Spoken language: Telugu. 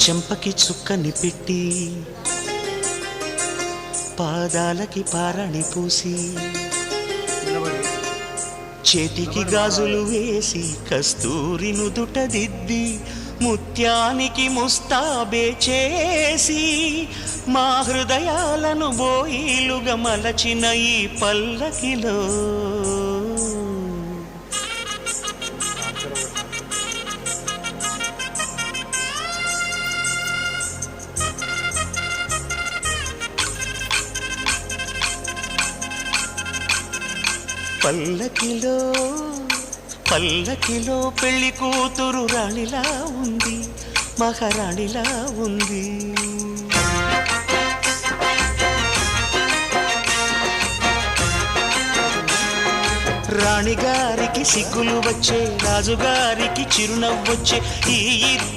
చెంపకి చుక్కని పెట్టి పాదాలకి పారాణి పూసి చేతికి గాజులు వేసి కస్తూరి నుదుట దిద్ది ముత్యానికి ముస్తాబే చేసి మా హృదయాలను బోయిలుగా మలచిన ఈ పల్లకిలో పల్లకిలో పల్లకిలో పెళ్లి కూతురు రాణిలా ఉంది, మహారాణిలా ఉంది. రాణిగారికి సిగ్గులు వచ్చే, రాజుగారికి చిరునవ్వొచ్చే. ఈ ఇద్దరు